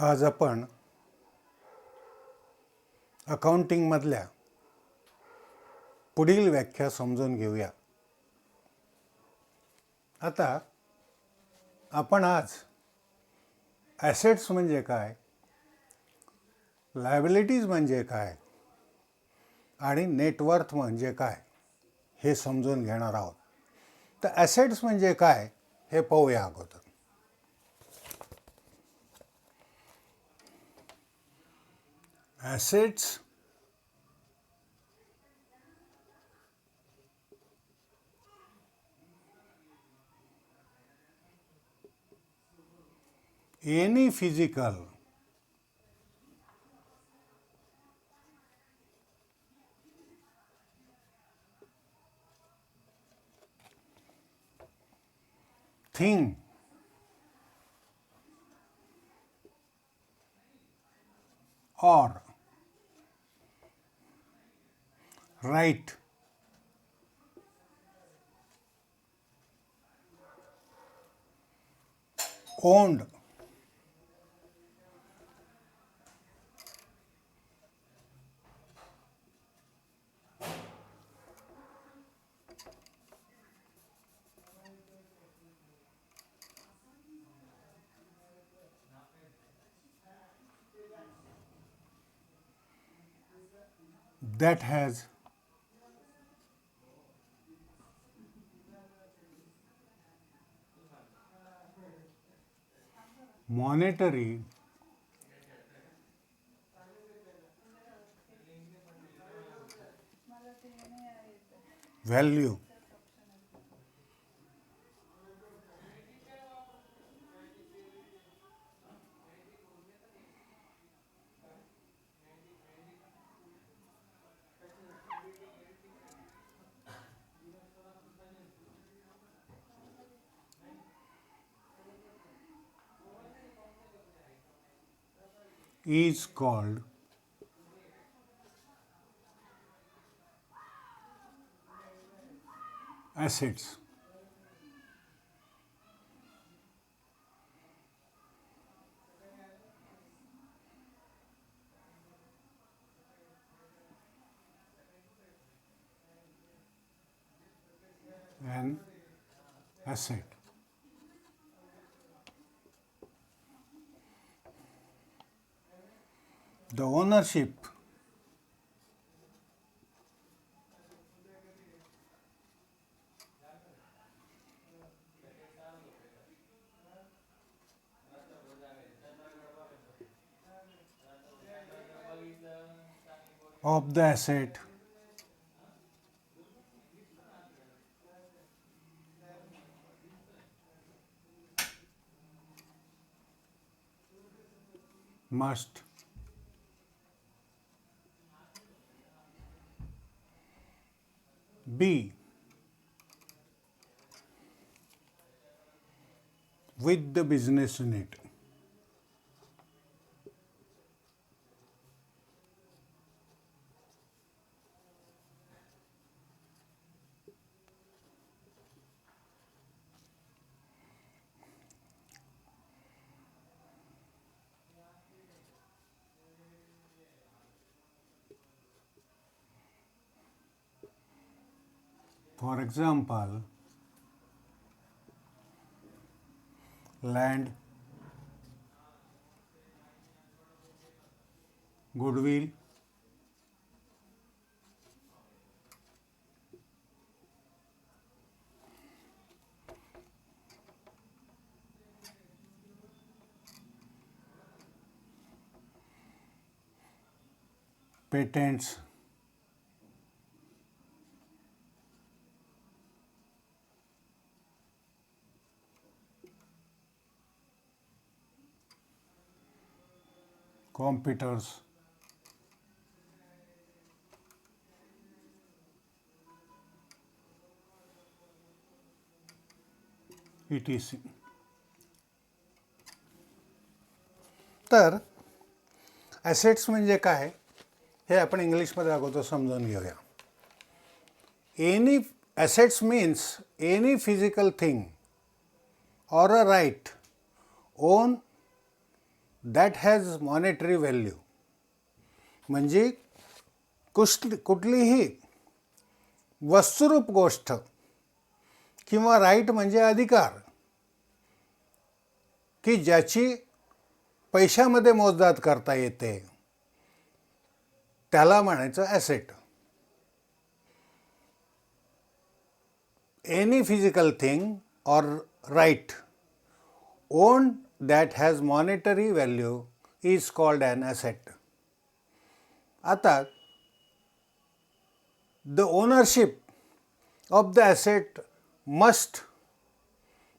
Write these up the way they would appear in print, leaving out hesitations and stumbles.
आज आपण अकाउंटिंगमधल्या पुढील व्याख्या समजून घेऊया. आता आपण आज ॲसेट्स म्हणजे काय, लायबिलिटीज म्हणजे काय आणि नेटवर्थ म्हणजे काय हे समजून घेणार आहोत. तर ॲसेट्स म्हणजे काय हे पाहूया अगोदर. Assets any physical thing or right owned that has monetary value is called assets. An asset. The ownership of the asset must be with the business unit. For example, land, goodwill, patents, computers, etc. तर assets म्हणजे काय हे आपण इंग्लिशमध्ये अगोदर समजून घेऊया. Any assets means any physical thing or a right owned that has monetary value, म्हणजे कुठलीही वस्तुरूप गोष्ट किंवा राईट म्हणजे अधिकार की ज्याची पैशामध्ये मोजदाद करता येते त्याला म्हणायचं asset. Any physical thing or right owned that has monetary value is called an asset. आता the ownership of the asset must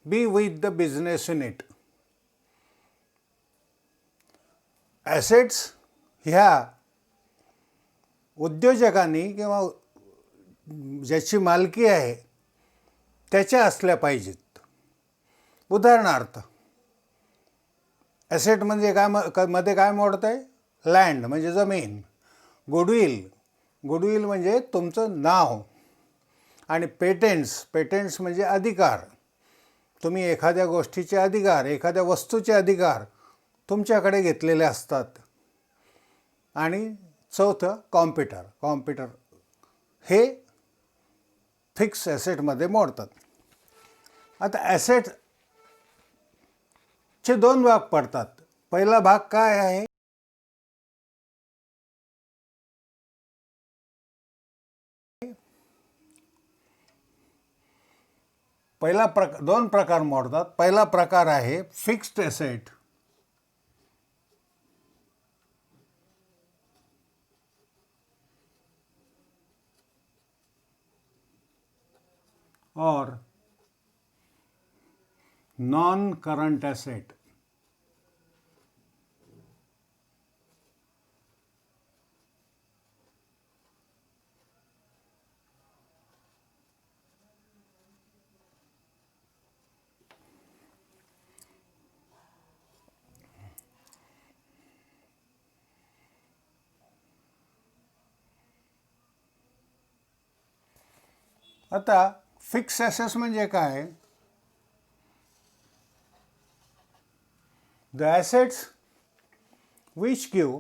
be with the business unit. Assets ह्या उद्योजकांनी किंवा ज्याची मालकी आहे त्याच्या असल्या पाहिजेत. उदाहरणार्थ ॲसेट म्हणजे मध्ये काय मोडतं आहे? लँड म्हणजे जमीन. गुडविल म्हणजे तुमचं नाव. आणि पेटेंट्स म्हणजे अधिकार. तुम्ही एखाद्या गोष्टीचे अधिकार, एखाद्या वस्तूचे अधिकार तुमच्याकडे घेतलेले असतात. आणि चौथं कॉम्प्युटर हे फिक्स ॲसेटमध्ये मोडतात. आता ॲसेटचे दोन भाग पडतात. पहिला भाग काय आहे? दोन प्रकार मोडतात. पहिला प्रकार आहे फिक्स्ड ॲसेट. और नॉन करंट ॲसेट. आता फिक्स ॲसेट्स म्हणजे काय? The assets which give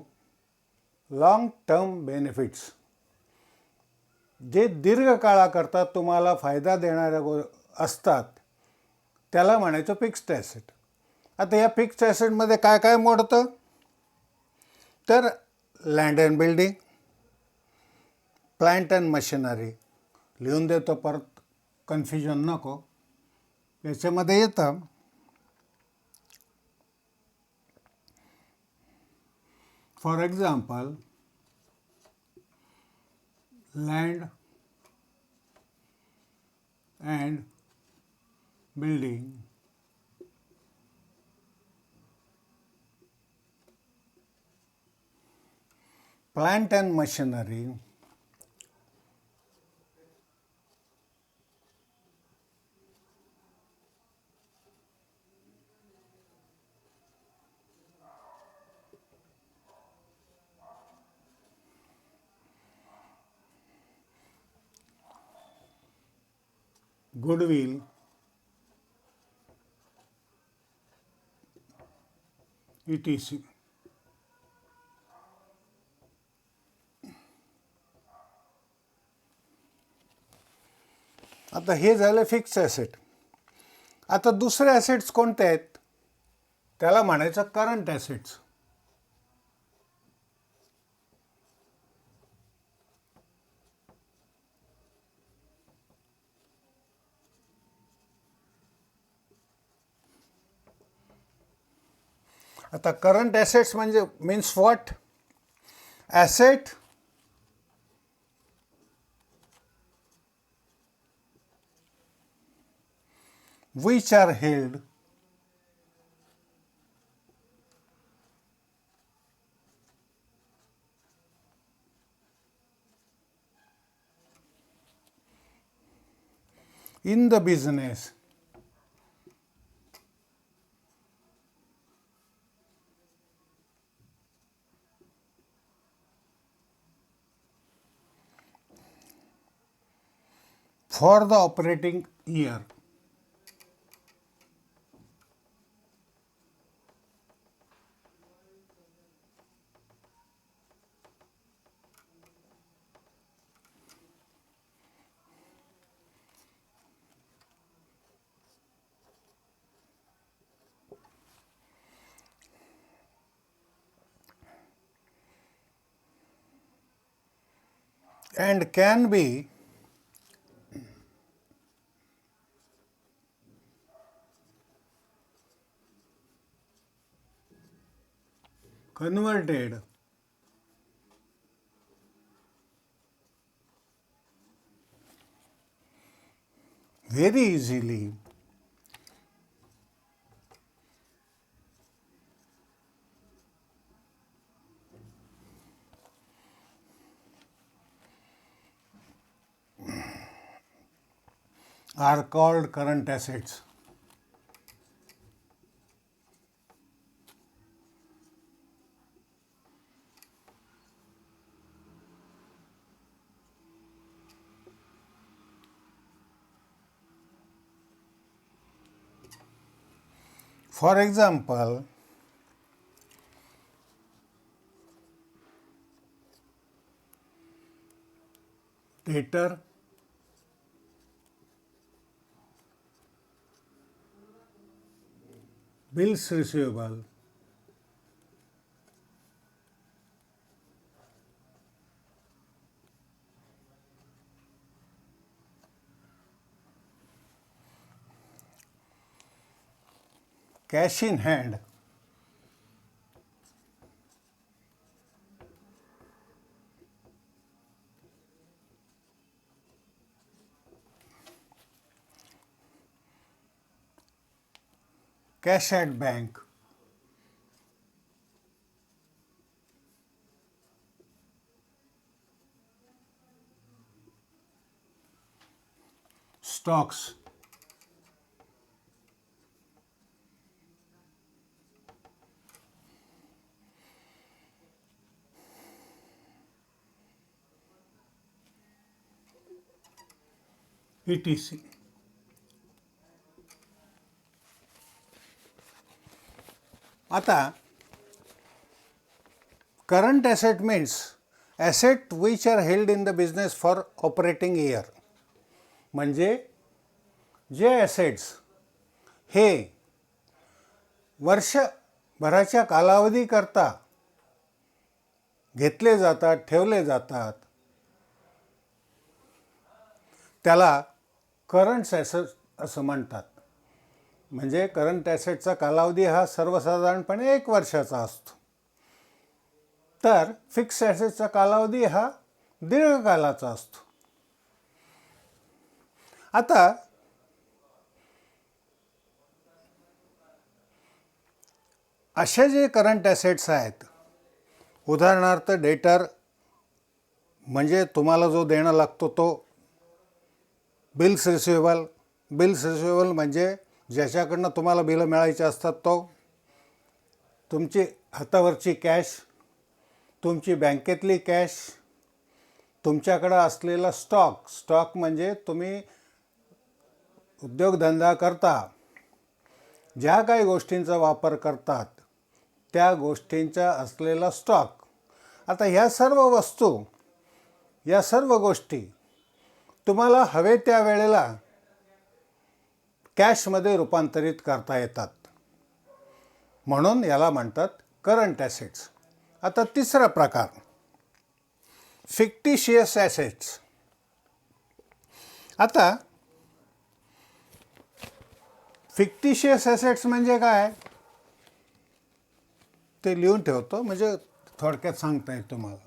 long term benefits, जे दीर्घकाळाकरता तुम्हाला फायदा देणाऱ्या असतात त्याला म्हणायचं फिक्स्ड ॲसेट. आता या फिक्स्ड ॲसेटमध्ये काय काय मोडतं? तर land and building, plant and machinery. लिहून देतो परत, कन्फ्युजन नको. याच्यामध्ये येतं for example land and building, plant and machinery, goodwill, ETC. आता हे झालं फिक्स ॲसेट. आता दुसरे ॲसेट्स कोणते आहेत? त्याला म्हणायचं करंट ॲसेट्स. आता करंट ॲसेट्स म्हणजे means what? Asset which are held in the business for the operating year. and can be converted very easily are called current assets. For example, debtor, bills receivable, cash in hand, cash at bank, stocks, etc. आता current asset means asset which are held in the business for operating year. म्हणजे जे assets हे वर्षभराच्या कालावधीकरता घेतले जातात, ठेवले जातात, त्याला current assets असं म्हणतात. म्हणजे करंट ॲसेटचा कालावधी हा सर्वसाधारणपणे 1 वर्षाचा असतो. तर फिक्स ॲसेटचा कालावधी हा दीर्घकालाचा असतो. आता असे जे करंट ॲसेट्स आहेत, उदाहरणार्थ डेटर म्हणजे तुम्हाला जो देणं लागतो तो, बिल्स रिसिवेबल म्हणजे ज्याच्याकडनं तुम्हाला बिलं मिळायची असतात तो, तुमची हातावरची कॅश, तुमची बँकेतली कॅश, तुमच्याकडं असलेला स्टॉक म्हणजे तुम्ही उद्योगधंदा करता ज्या काही गोष्टींचा वापर करतात त्या गोष्टींचा असलेला स्टॉक. आता ह्या सर्व वस्तू, या सर्व गोष्टी तुम्हाला हवे त्या वेळेला कॅशमध्ये रूपांतरित करता येतात, म्हणून याला म्हणतात करंट ॲसेट्स. आता तिसरा प्रकार, फिक्टिशियस ॲसेट्स. आता फिक्टिशियस ॲसेट्स म्हणजे काय ते लिहून ठेवतो, म्हणजे थोडक्यात सांगता येईल तुम्हाला.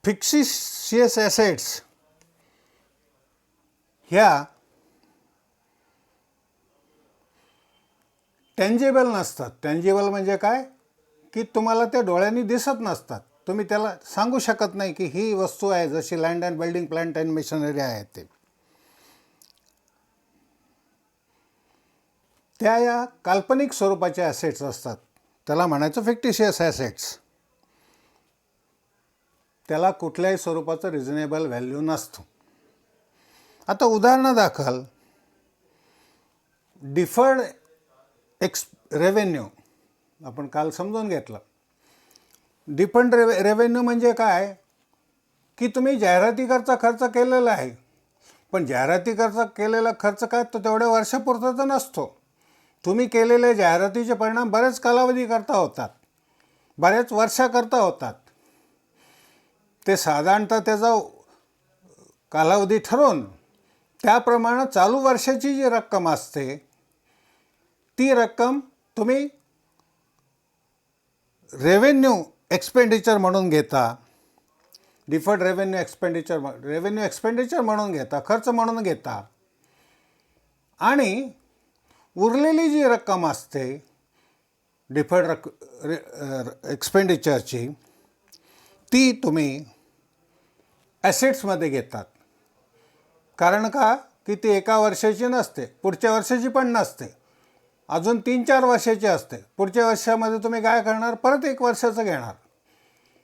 फिक्टिशियस ॲसेट्स ह्या टेंजिबल नसतात. टेंजिबल म्हणजे काय की तुम्हाला त्या डोळ्यांनी दिसत नसतात. तुम्ही त्याला सांगू शकत नाही की ही वस्तू आहे, जशी land and building, plant and machinery आहे ते. त्या या काल्पनिक स्वरूपाचे ॲसेट्स असतात, त्याला म्हणायचं फिक्टिशियस ॲसेट्स. त्याला कुठल्याही स्वरूपाचं रिझनेबल व्हॅल्यू नसतो. आता उदाहरणादाखल डिफर्ड रेव्हेन्यू आपण काल समजून घेतलं. डिफर्ड रेव्हेन्यू म्हणजे काय की तुम्ही जाहिरातीकरता खर्च केलेला आहे, पण जाहिरातीकरता केलेला खर्च काय तो तेवढ्या वर्षापुरता नसतो. तुम्ही केलेल्या जाहिरातीचे परिणाम बरेच कालावधीकरता होतात, बऱ्याच वर्षाकरता होतात. ते साधारणतः त्याचा कालावधी ठरवून त्याप्रमाणे चालू वर्षाची जी रक्कम असते ती रक्कम तुम्ही रेव्हेन्यू एक्सपेंडिचर म्हणून घेता, डिफर्ड रेव्हेन्यू एक्सपेंडिचर म्हणून घेता, खर्च म्हणून घेता. आणि उरलेली जी रक्कम असते डिफर्ड एक्सपेंडिचरची ती तुम्ही ॲसेट्समध्ये घेतात. कारण का की ती एका वर्षाची नसते, पुढच्या वर्षाची पण नसते, अजून 3-4 वर्षाची असते. पुढच्या वर्षामध्ये तुम्ही काय करणार, परत 1 वर्षाचं घेणार.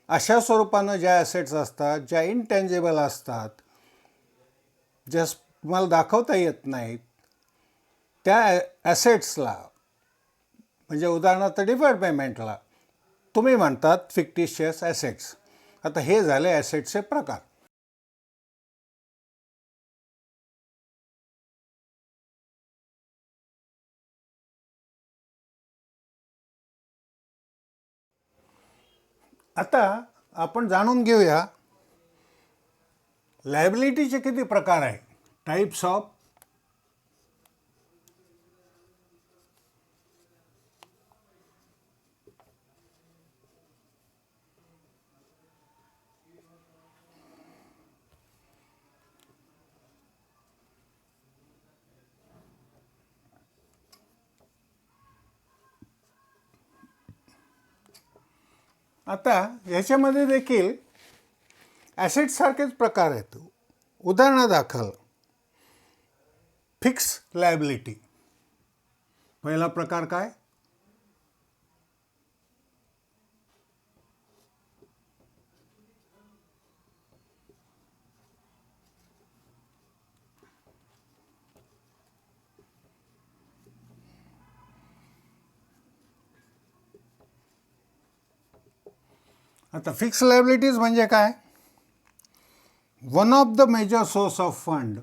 अशा स्वरूपानं ज्या ॲसेट्स असतात, ज्या इनटँजिबल असतात, ज्या तुम्हाला दाखवता येत नाहीत, त्या ॲसेट्सला म्हणजे उदाहरणार्थ डिफर्ड पेमेंटला तुम्ही म्हणतात फिक्टिशियस ॲसेट्स. आता हे झाले ॲसेट्सचे प्रकार. आता आपण जाणून घेऊया लायबिलिटीचे किती प्रकार आहेत, टाईप्स ऑफ आता याच्यामध्ये देखील ॲसेट्ससारखेच प्रकार आहेत. उदाहरणादाखल फिक्स लायबिलिटी. पहिला प्रकार काय, आता फिक्स लायबिलिटीज म्हणजे काय, one of the major source of fund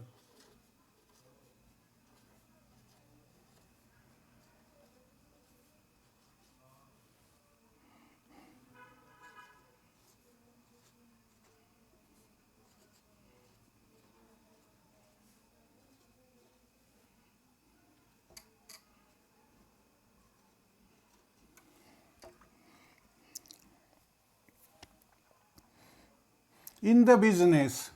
in the business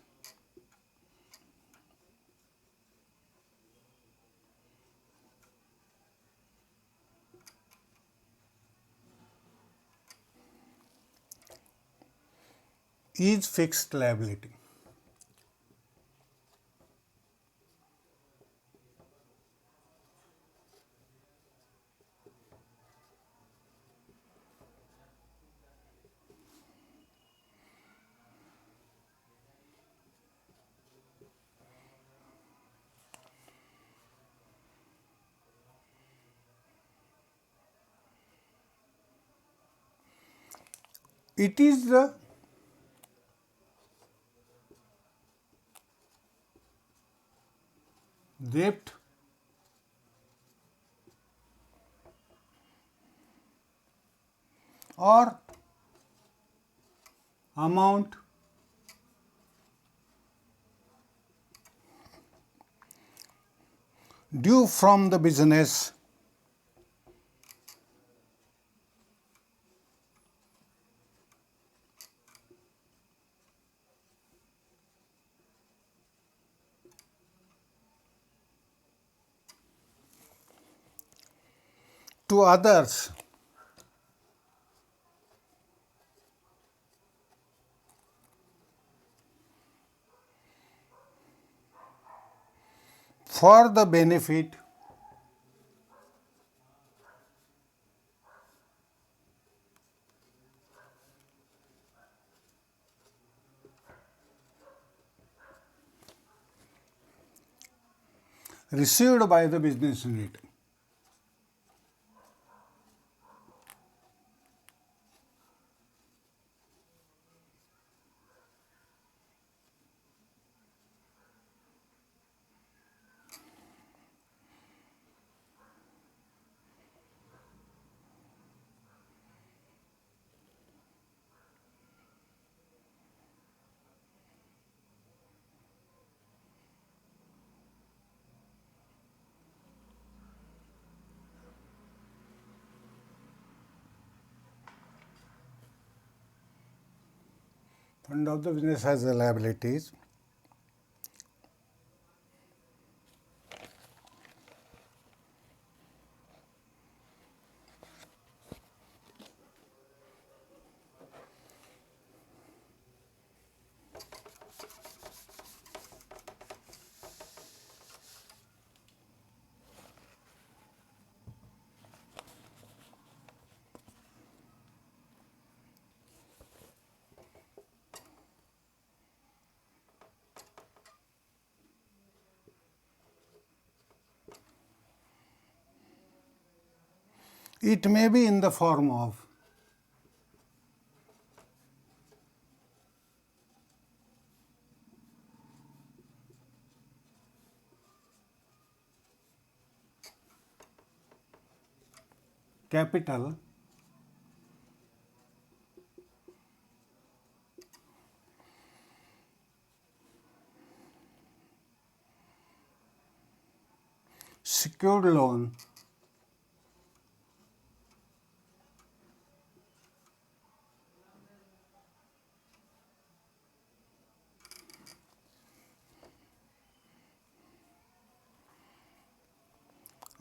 is fixed liability. It is the debt or amount due from the business to others for the benefit received by the business unit. Fund of the business has the liabilities. It may be in the form of capital, secured loan,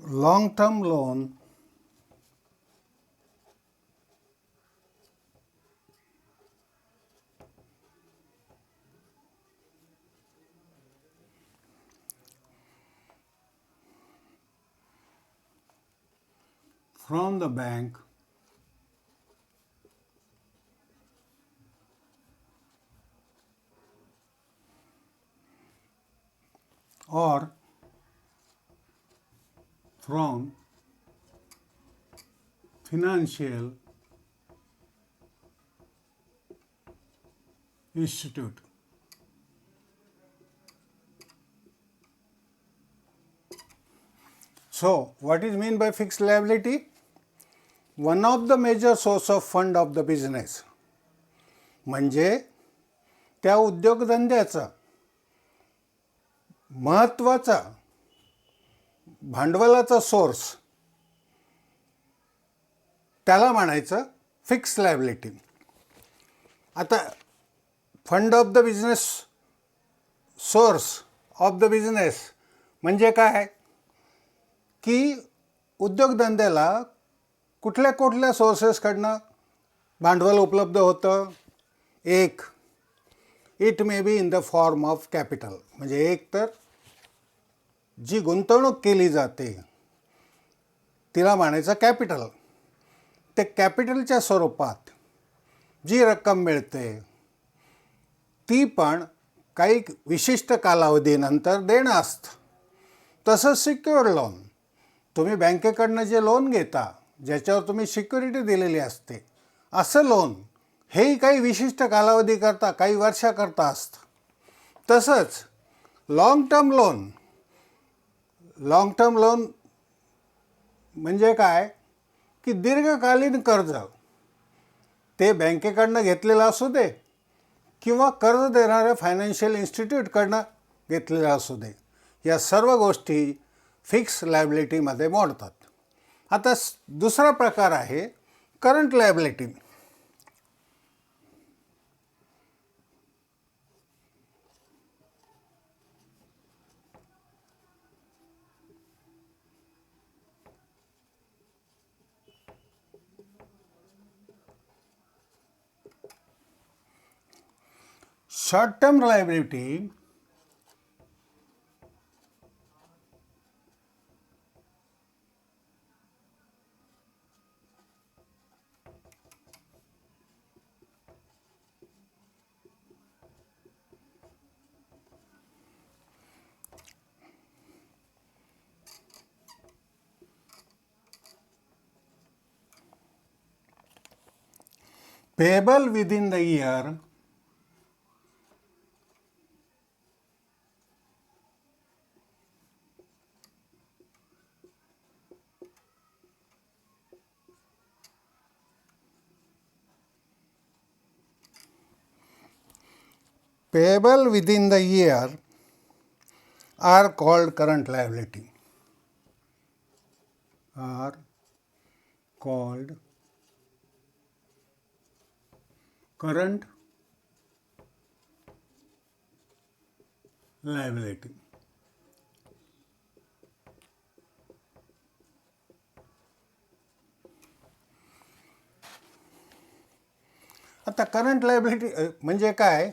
long-term loan, from the bank, or from financial institute. So, what is meant by fixed liability? One of the major source of fund of the business, म्हणजे त्या उद्योगधंद्याचा महत्त्वाचा भांडवलाचा source, त्याला म्हणायचं fix liability. आता fund of the business, source of the business म्हणजे काय की उद्योगधंद्याला कुठल्या कुठल्या सोर्सेसकडनं भांडवल उपलब्ध होतं. एक, it may be in the form of capital, म्हणजे एक तर जी गुंतवणूक केली जाते तिला म्हणायचं कॅपिटल. ते कॅपिटलच्या स्वरूपात जी रक्कम मिळते ती पण काही विशिष्ट कालावधीनंतर देणं असतं. तसंच सिक्युअर्ड लोन, तुम्ही बँकेकडनं जे लोन घेता ज्याच्यावर तुम्ही सिक्युरिटी दिलेली असते, असं लोन हेही काही विशिष्ट कालावधीकरता, काही वर्षाकरता असतं. तसंच लाँग टर्म लोन म्हणजे काय की दीर्घकालीन कर्ज, ते बँकेकडनं घेतलेलं असू दे किंवा कर्ज देणाऱ्या फायनान्शियल इन्स्टिट्यूटकडनं घेतलेलं असू दे, या सर्व गोष्टी फिक्स लायबिलिटीमध्ये मोडतात. आता दुसरा प्रकार आहे current liability. Short term liability payable within the year are called current liability. Are called current liability. आता करंट लायबिलिटी म्हणजे काय?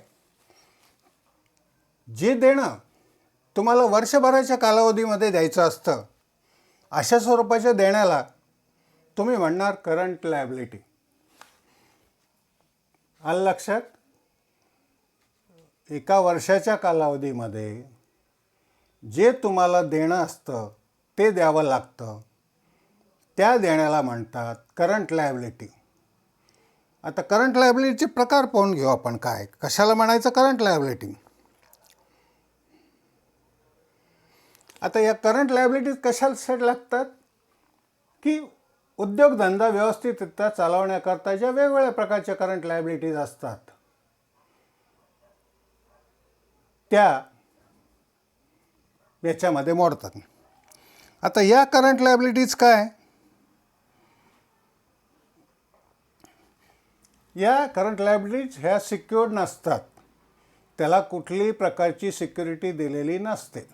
जे देणं तुम्हाला वर्षभराच्या कालावधीमध्ये द्यायचं असतं, अशा स्वरूपाच्या देण्याला तुम्ही म्हणणार करंट लायबिलिटी. आलं लक्षात? एका वर्षाच्या कालावधीमध्ये जे तुम्हाला देणं असतं ते द्यावं लागतं, त्या देण्याला म्हणतात करंट लायबिलिटी. आता करंट लायबिलिटीचे प्रकार पाहून घेऊ आपण. काय कशाला म्हणायचं करंट लायबिलिटी? आता या करंट लायबिलिटीज कशासाठी लागतात? की उद्योगधंदा व्यवस्थितरित्या चालवण्याकरता ज्या वेगवेगळ्या प्रकारच्या करंट लायबिलिटीज असतात त्या याच्यामध्ये मोडतात. आता या करंट लायबिलिटीज काय? या करंट लायबिलिटीज ह्या सिक्युअर्ड नसतात, त्याला कुठलीही प्रकारची सिक्युरिटी दिलेली नसते.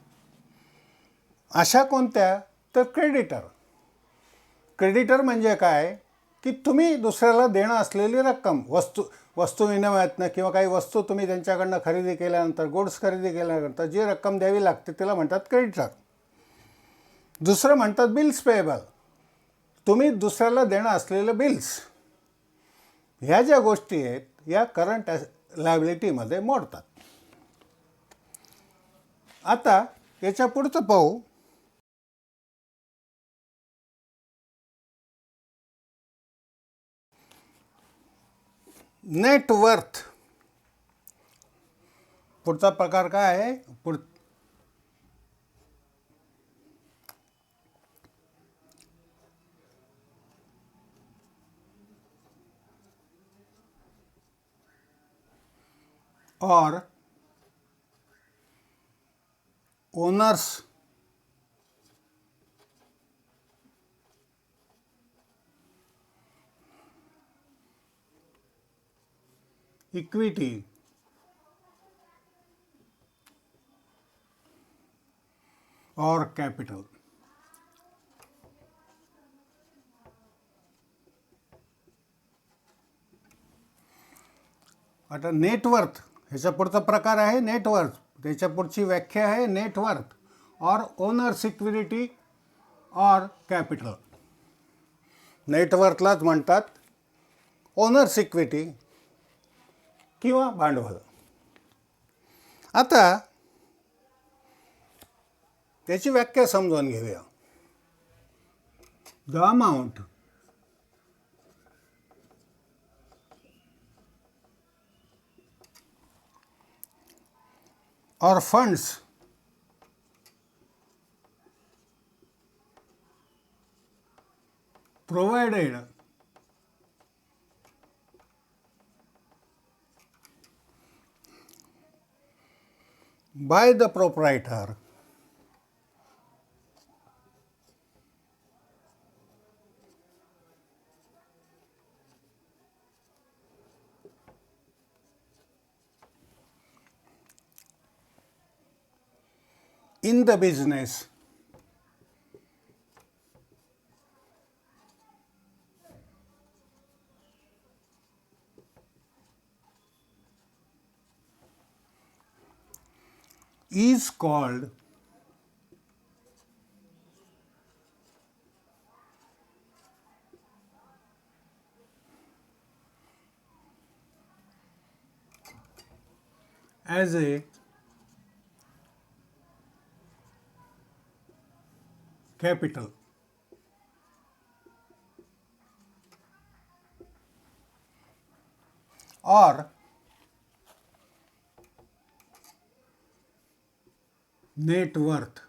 अशा कोणत्या? तर क्रेडिटर. क्रेडिटर म्हणजे काय? की तुम्ही दुसऱ्याला देणं असलेली रक्कम, वस्तू विनिमयातनं किंवा काही वस्तू तुम्ही त्यांच्याकडनं खरेदी केल्यानंतर, गुड्स खरेदी केल्यानंतर जी रक्कम द्यावी लागते तिला म्हणतात क्रेडिटर. दुसरं म्हणतात बिल्स पेएबल. तुम्ही दुसऱ्याला देणं असलेलं बिल्स. ह्या ज्या गोष्टी आहेत या करंट लायबिलिटीमध्ये मोडतात. आता याच्या पुढचं पाहू. Net worth. पुढचा प्रकार काय आहे? और ओनर्स इक्विटी और कैपिटल. आता नेटवर्थ ह्याचा पुढचा प्रकार आहे नेटवर्थ. त्याच्या पुढची व्याख्या आहे नेटवर्थ और ओनर्स इक्विटी और कॅपिटल. नेटवर्थलाच म्हणतात ओनर्स इक्विटी किंवा भांडवल. आता त्याची व्याख्या समजून घेऊया. The amount or funds provided by the proprietor in the business is called as a capital. और नेट वर्थ.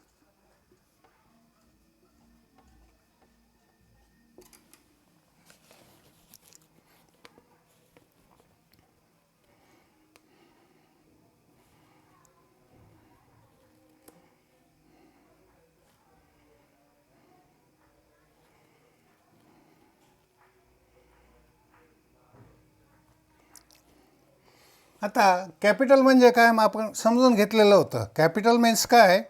आता कॅपिटल म्हणजे काय मग आपण समजून घेतलेलं होतं. कॅपिटल मीन्स काय,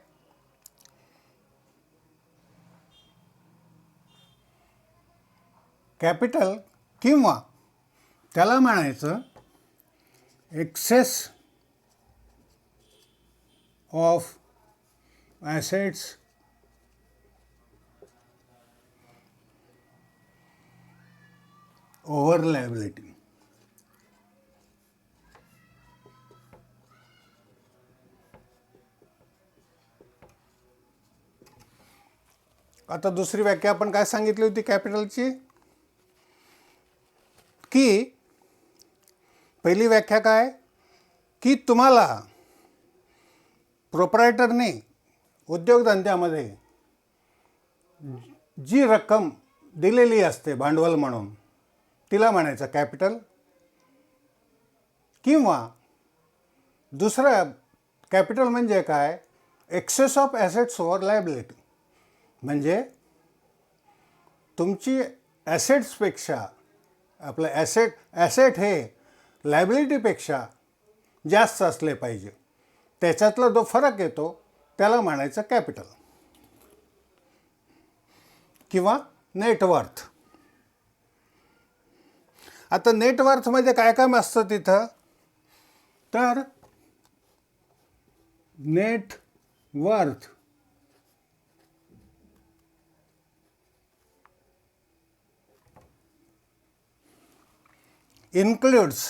कॅपिटल किंवा त्याला म्हणायचं excess of assets over liability. आता दुसरी व्याख्या आपण काय सांगितली होती कॅपिटलची, की पहिली व्याख्या काय, की तुम्हाला प्रोप्रायटरने उद्योगधंद्यामध्ये जी रक्कम दिलेली असते भांडवल म्हणून तिला म्हणायचं कॅपिटल. किंवा दुसरं कॅपिटल म्हणजे काय, excess of assets over liability. म्हणजे तुमची ॲसेट्सपेक्षा आपलं ॲसेट हे लायबिलिटीपेक्षा जास्त असले पाहिजे, त्याच्यातला जो फरक येतो त्याला म्हणायचं कॅपिटल किंवा नेटवर्थ. आता नेटवर्थमध्ये काय काय असतं तिथं, तर net worth includes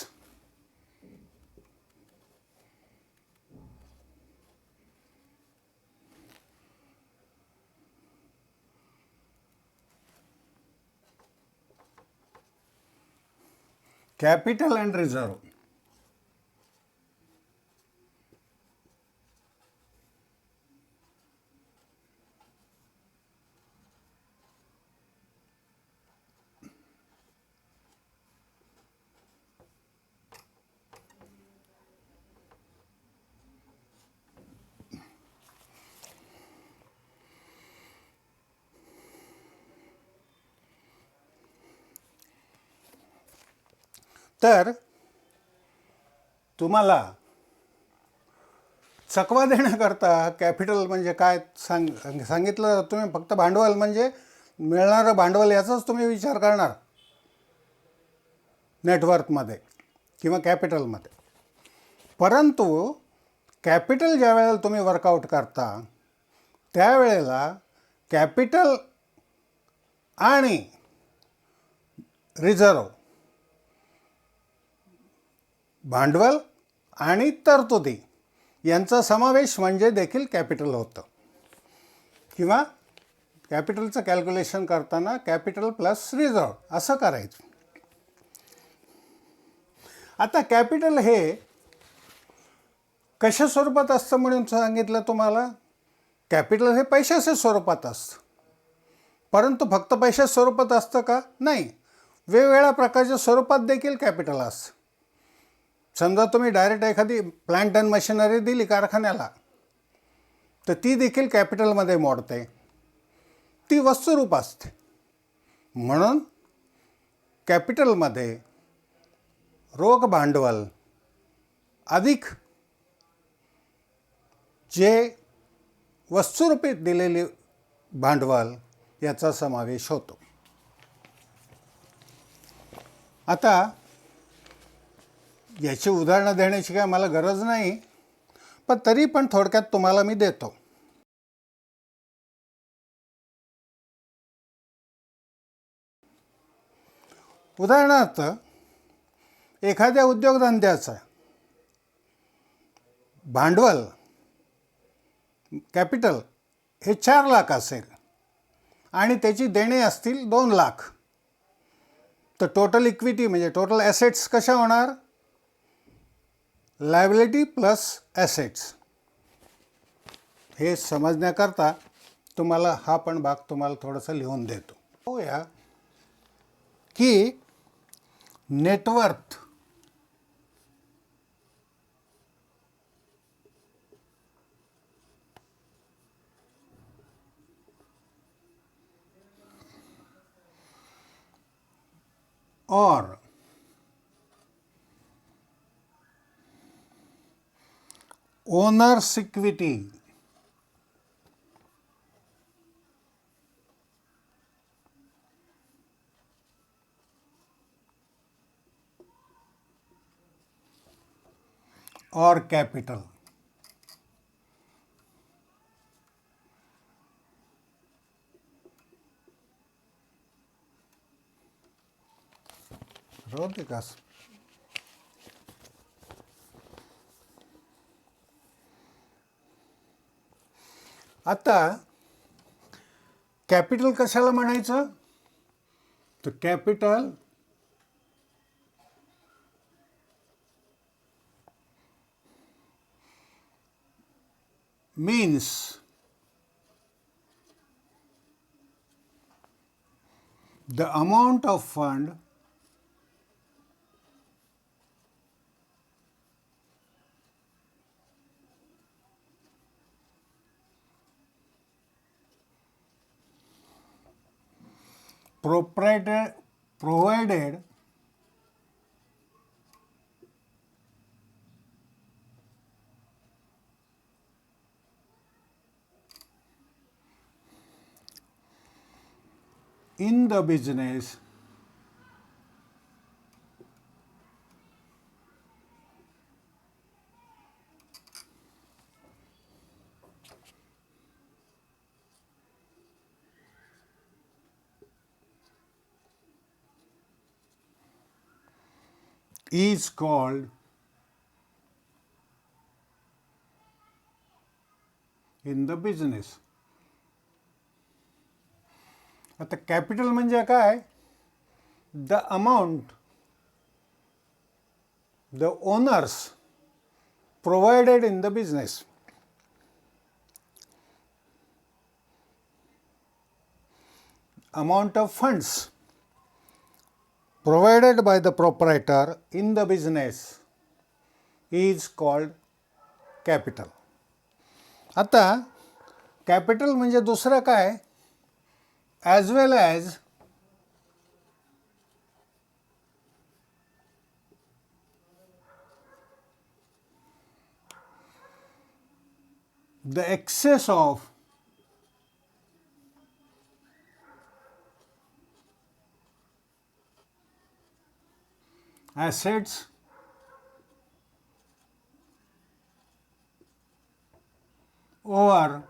capital and reserve. तर तुम्हाला चकवा देण्याकरता कॅपिटल म्हणजे काय सांगितलं, तुम्ही फक्त भांडवल म्हणजे मिळणारं भांडवल याचाच तुम्ही विचार करणार नेटवर्थमध्ये किंवा कॅपिटलमध्ये. परंतु कॅपिटल ज्या वेळेला तुम्ही वर्कआउट करता त्यावेळेला कॅपिटल आणि रिझर्व, भांडवल आणि तरतुदी यांचा समावेश म्हणजे देखील कॅपिटल होतं. किंवा कॅपिटलचं कॅल्क्युलेशन करताना कॅपिटल प्लस रिझर्व असं करायचं. आता कॅपिटल हे कशा स्वरूपात असतं म्हणून सांगितलं तुम्हाला, कॅपिटल हे पैशाच्या स्वरूपात असतं. परंतु फक्त पैशाच्या स्वरूपात असतं का, नाही, वेगवेगळ्या प्रकारच्या स्वरूपात देखील कॅपिटल असतं. समजा तुम्ही डायरेक्ट एखादी प्लांट अँड मशिनरी दिली कारखान्याला तर ती देखील कॅपिटलमध्ये मोडते, ती वस्तुरूप असते. म्हणून कॅपिटलमध्ये रोख भांडवल अधिक जे वस्तुरूपी दिलेले भांडवल याचा समावेश होतो. आता याची उदाहरणं देण्याची काय मला गरज नाही, पण तरी पण थोडक्यात तुम्हाला मी देतो. उदाहरणार्थ एखाद्या उद्योगधंद्याचं भांडवल कॅपिटल हे 4 लाख असेल आणि त्याची देणे असतील 2 लाख, तर टोटल इक्विटी म्हणजे टोटल ॲसेट्स कशा होणार, लायबिलिटी प्लस ॲसेट्स. हे समजण्याकरता तुम्हाला हा पण भाग तुम्हाला थोडंसं लिहून देतो. होऊया की नेटवर्थ or ओनर्स इक्विटी और कैपिटल। विकास आता कॅपिटल कशाला म्हणायचं? तर capital means the amount of fund provided in the business is called in the business. आता कॅपिटल म्हणजे काय? The amount the owners provided in the business. Amount of funds provided by the proprietor in the business is called capital. आता capital म्हणजे दुसरं काय? as well as the excess of assets over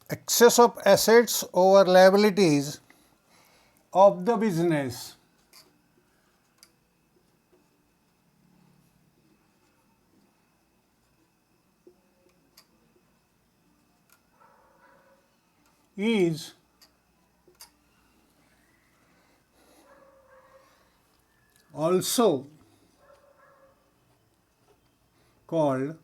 excess of assets over liabilities of the business is also called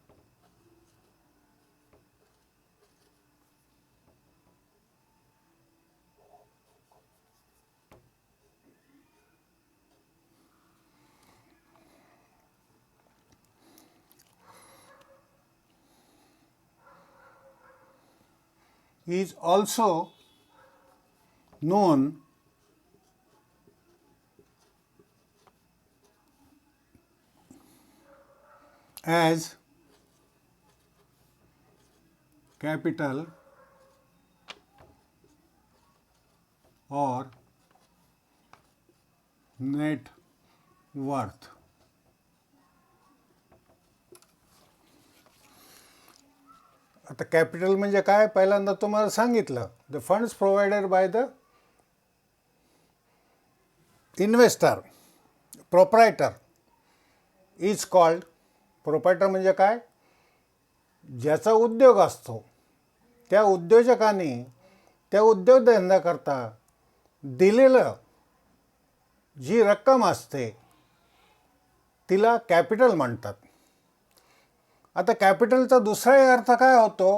is also known as capital or net worth. आता capital म्हणजे काय? पहिल्यांदा तुम्हाला सांगितलं, the funds provided by the investor proprietor is called. Proprietor म्हणजे काय? ज्याचा उद्योग असतो त्या उद्योजकांनी त्या उद्योगधंद्याकरता दिलेलं जी रक्कम असते तिला कॅपिटल म्हणतात. आता कॅपिटलचा दुसरा अर्थ काय होतो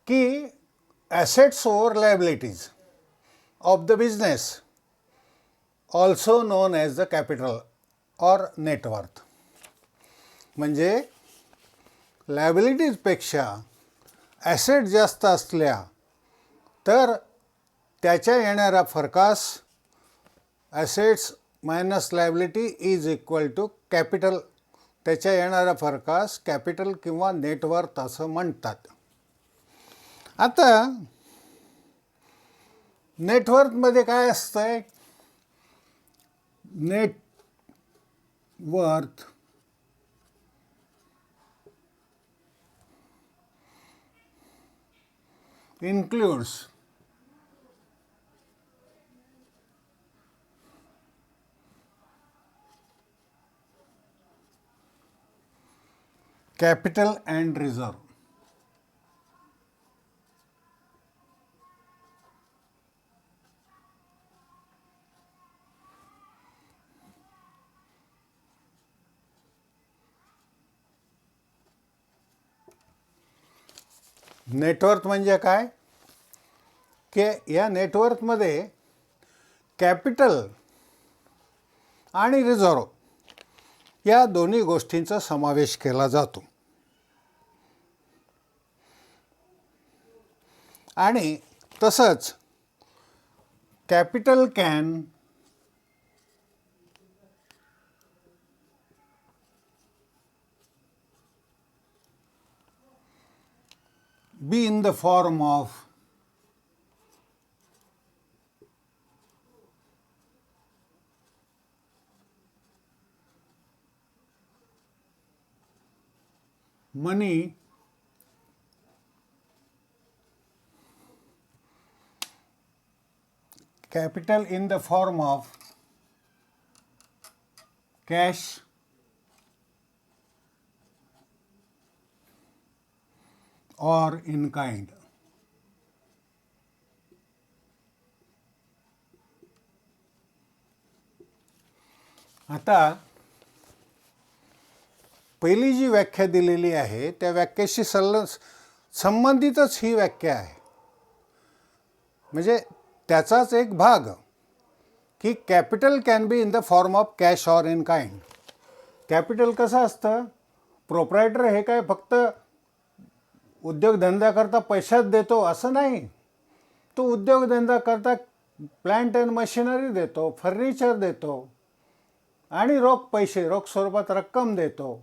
की assets over liabilities of the business also known as the capital or net. म्हणजे लायबिलिटीजपेक्षा ॲसेट जास्त असल्या तर त्याच्या येणाऱ्या फरकास assets minus liability is equal to capital, त्याच्या येणाऱ्या फरकास कॅपिटल किंवा नेटवर्थ असं म्हणतात. आता नेटवर्थमध्ये काय असतंय? Net worth includes capital and reserve. Net worth म्हणजे काय की या नेटवर्थमध्ये कॅपिटल आणि रिझर्व या दोन्ही गोष्टींचा समावेश केला जातो. आणि तसंच capital can be in the form of money, capital in the form of cash or in kind. आता पहिली जी व्याख्या दिलेली आहे त्या व्याख्येशी संबंधितच ही व्याख्या आहे. म्हणजे त्याचाच एक भाग की capital can be in the form of cash or in kind. Capital कसं असतं? प्रोप्रायटर हे काय फक्त उद्योगधंद्याकरता पैशाच देतो असं नाही. तो उद्योगधंद्याकरता प्लांट अँड मशिनरी देतो, फर्निचर देतो आणि रोख पैसे, रोख स्वरूपात रक्कम देतो.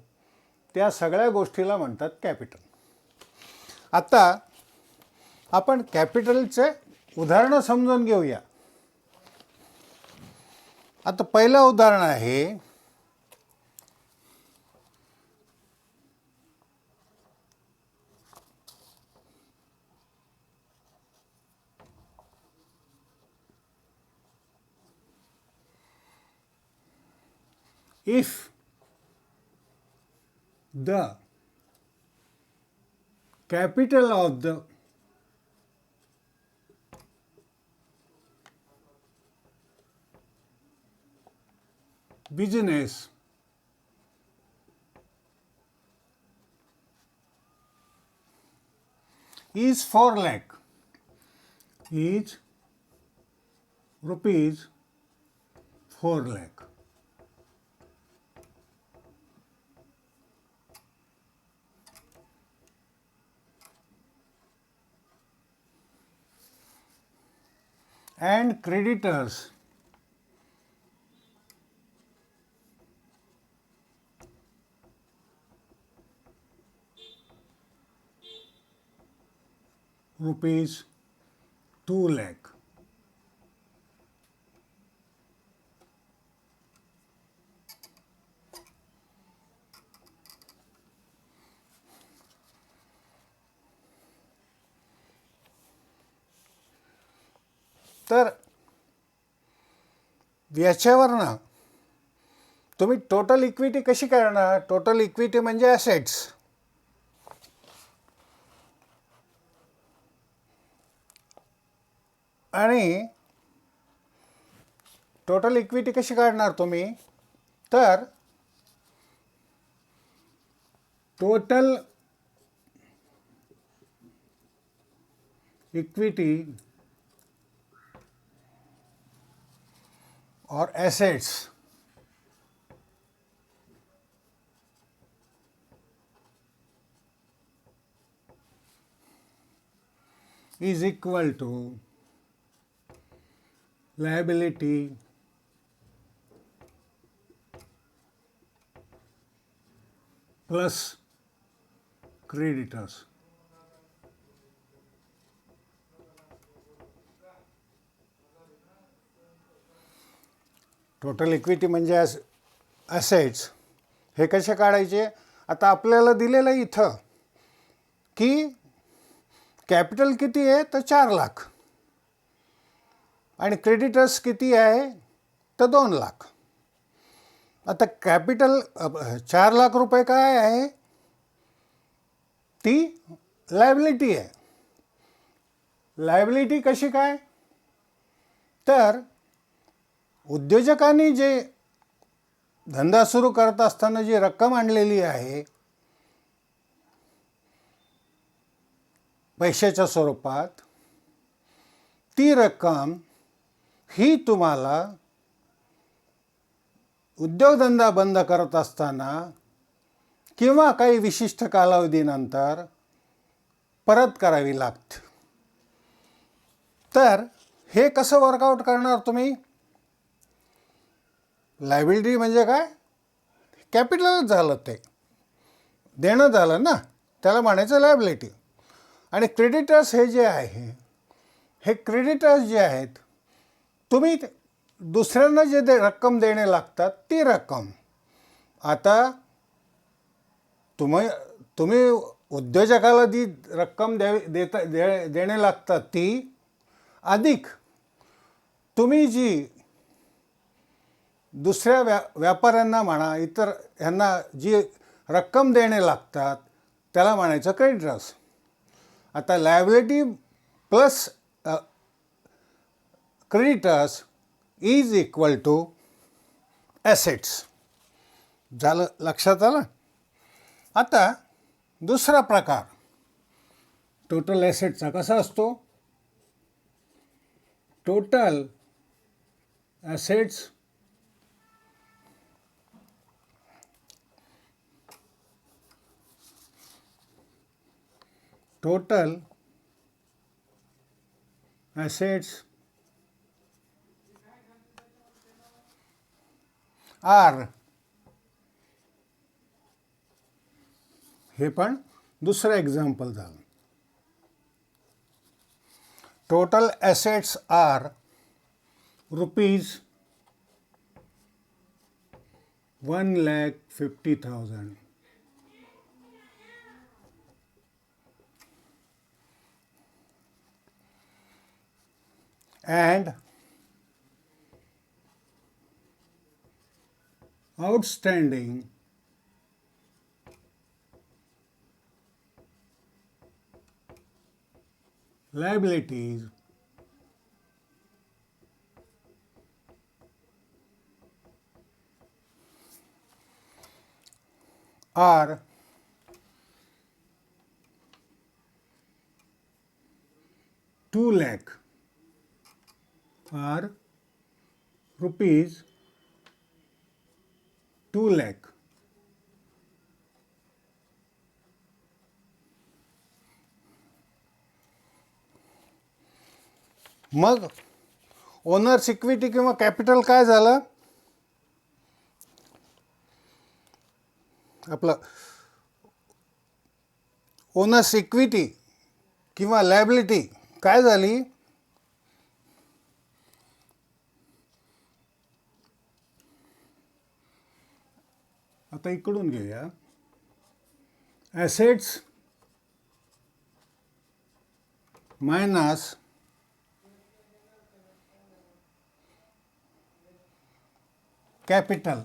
त्या सगळ्या गोष्टीला म्हणतात कॅपिटल. आता आपण कॅपिटलचे उदाहरणं समजून घेऊया. आता पहिलं उदाहरण आहे if the capital of the business is 4 lakh, is rupees 4 lakh. And creditors rupees 2 lakh. तर याच्यावरनं तुम्ही टोटल इक्विटी कशी करणार? टोटल इक्विटी म्हणजे ॲसेट्स. आणि टोटल इक्विटी कशी काढणार तुम्ही? तर total equity or assets is equal to liability plus creditors. Total equity म्हणजे ॲसेट्स हे कसे काढायचे? आता आपल्याला दिलेलं आहे इथं की कॅपिटल किती आहे तर 4 लाख आणि क्रेडिटर्स किती आहे तर 2 लाख. आता कॅपिटल 4 लाख रुपये काय आहे? ती लायबिलिटी आहे. लायबिलिटी कशी काय? तर उद्योजकांनी जे धंदा सुरू करत असताना जी रक्कम आणलेली आहे पैशाच्या स्वरूपात, ती रक्कम ही तुम्हाला उद्योगधंदा बंद करत असताना किंवा काही विशिष्ट कालावधीनंतर परत करावी लागते. तर हे कसं वर्कआउट करणार तुम्ही? लायबिलिटी म्हणजे काय? कॅपिटलच झालं, ते देणं झालं ना, त्याला म्हणायचं लायबिलिटी. आणि क्रेडिटर्स हे जे आहे, हे क्रेडिटर्स जे आहेत, तुम्ही दुसऱ्यांना जे रक्कम देणे लागतात ती रक्कम. आता तुम्ही उद्योजकाला जी रक्कम देणे लागतात ती अधिक तुम्ही जी दुसऱ्या व्यापाऱ्यांना म्हणा, इतर ह्यांना जी रक्कम देणे लागतात त्याला म्हणायचं क्रेडिटर्स. आता liability plus creditors is equal to assets. झालं, लक्षात आलं? आता दुसरा प्रकार टोटल ॲसेटचा कसा असतो? Total assets total assets are, हे पण दुसरं एक्झाम्पल झालं. Total assets are ₹1,50,000. and outstanding liabilities are ₹2 lakh are ₹2 lakh. Mug owners equity किंवा कॅपिटल काय झालं? आपलं ओनर्स इक्विटी किंवा लायबिलिटी काय झाली? आता इकडून घेऊया. Assets minus capital.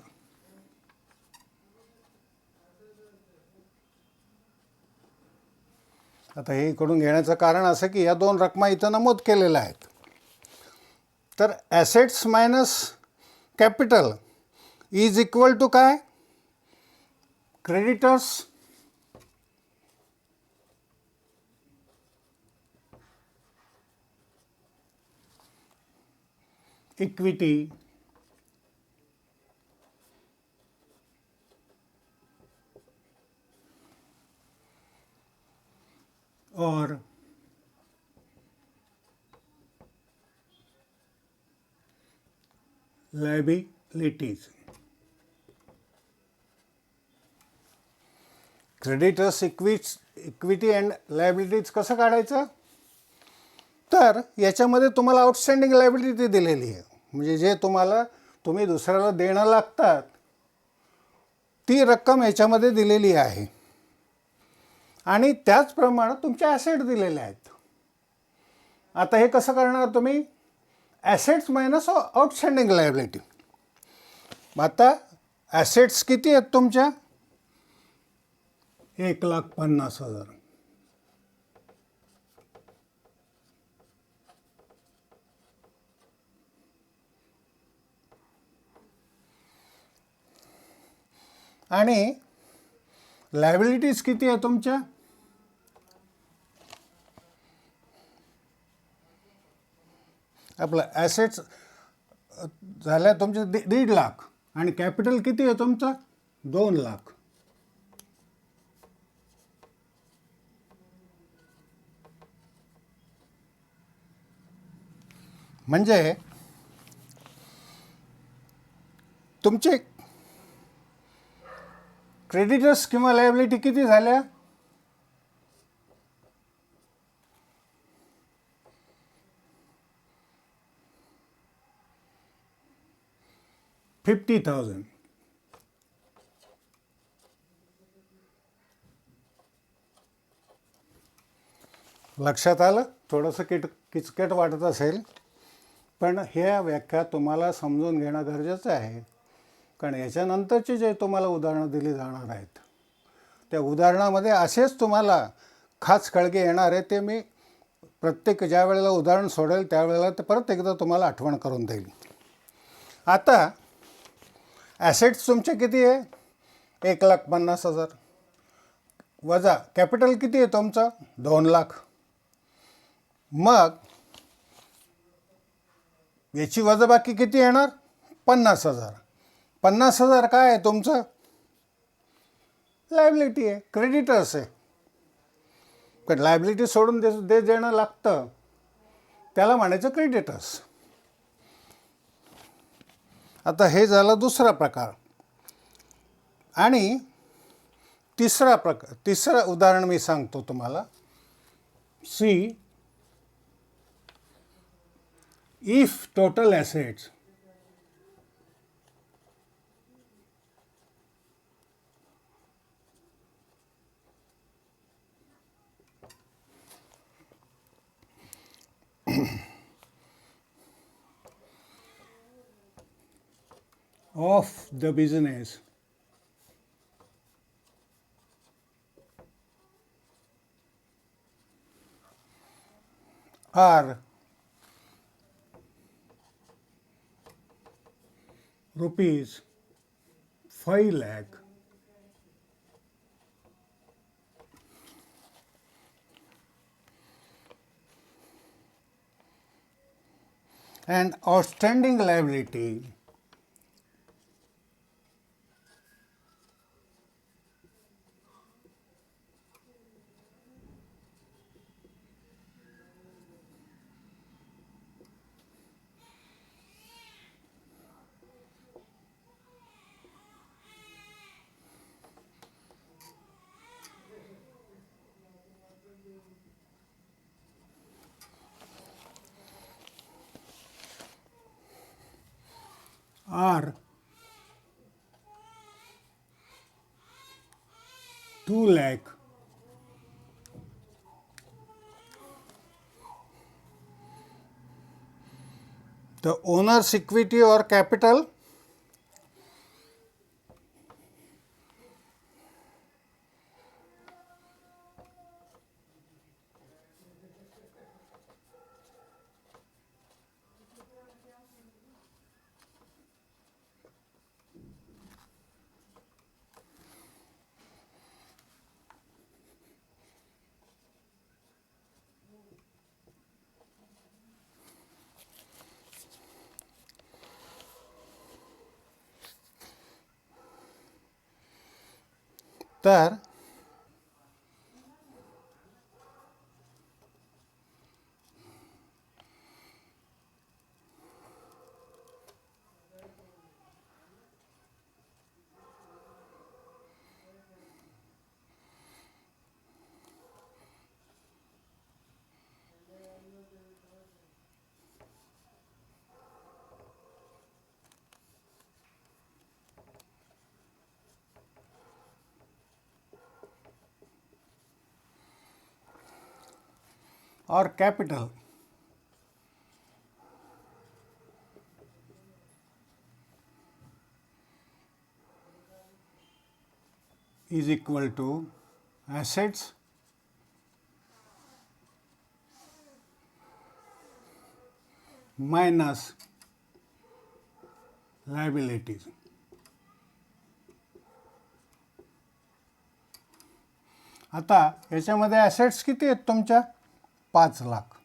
आता हे इकडून घेण्याचं कारण असं की या दोन रकमा इथं नमूद केलेल्या आहेत. तर assets minus capital is equal to काय? क्रेडिटर्स इक्विटी और liabilities. Creditors equity and liabilities कसं काढायचं? तर याच्यामध्ये तुम्हाला आउटस्टँडिंग लायबिलिटी दिलेली आहे, म्हणजे जे तुम्ही दुसऱ्याला देणं लागतात ती रक्कम याच्यामध्ये दिलेली आहे आणि त्याचप्रमाणे तुमचे ॲसेट दिलेले आहेत. आता हे कसं करणार तुम्ही? Assets minus outstanding liability. आता ॲसेट्स किती आहेत तुमच्या? 1,50,000. आणि लायबिलिटीज किती आहे तुमच्या? आपलं ॲसेट्स झाल्या तुमचे 1.5 लाख आणि कॅपिटल किती आहे तुमचं? 2 लाख. म्हणजे तुमचे क्रेडिटर्स किंवा लायबिलिटी किती झाल्या? 50,000. लक्षात आलं? थोडंसं किचकट वाटत असेल, पण ह्या व्याख्या तुम्हाला समजून घेणं गरजेचं आहे, कारण याच्यानंतरचे जे तुम्हाला उदाहरणं दिली जाणार आहेत त्या उदाहरणामध्ये असेच तुम्हाला खास कळगे येणार आहे. ते मी प्रत्येक ज्या वेळेला उदाहरण सोडेल त्यावेळेला ते परत एकदा तुम्हाला आठवण करून देईल. आता ॲसेट्स तुमचे किती आहे? 1,50,000 वजा कॅपिटल किती आहे तुमचं? 2 लाख. मग याची वजाबाकी किती येणार? 50,000. 50,000 काय आहे तुमचं? लायबिलिटी आहे, क्रेडिटर्स आहे. पण लायबिलिटी सोडून देणं लागतं त्याला म्हणायचं क्रेडिटर्स. आता हे झालं दुसरा प्रकार. आणि तिसरं उदाहरण मी सांगतो तुम्हाला. See, if total assets of the business are rupees 5 lakh and outstanding liability are 2 lakh the owner's equity or capital तर or capital is equal to assets minus liabilities. आता याच्यामध्ये ॲसेट्स किती आहेत तुमच्या? 5 लाख.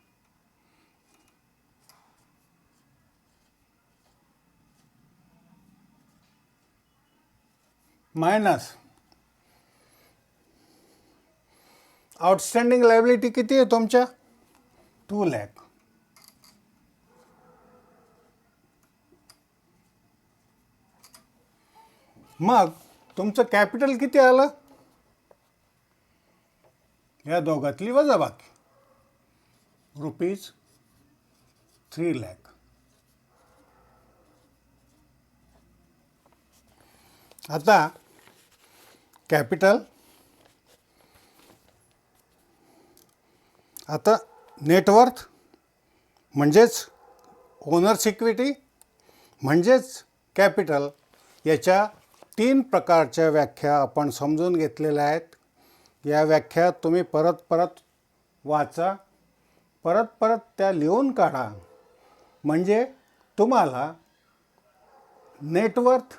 मायनस आउटस्टँडिंग लायबिलिटी किती आहे तुमच्या? 2 लाख. मग तुमचं कॅपिटल किती आलं? या दोघातली वजाबाकी ₹3 लाख. आता कॅपिटल, आता नेटवर्थ म्हणजेच ओनर्स इक्विटी म्हणजेच कॅपिटल, याच्या 3 प्रकारच्या व्याख्या आपण समजून घेतलेल्या आहेत. या व्याख्या तुम्ही परत परत वाचा, परत परत त्या लिहून काढा, म्हणजे तुम्हाला नेटवर्थ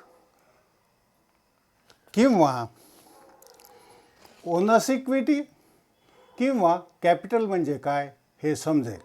किंवा ओनर्स इक्विटी किंवा कॅपिटल म्हणजे काय हे समजेल.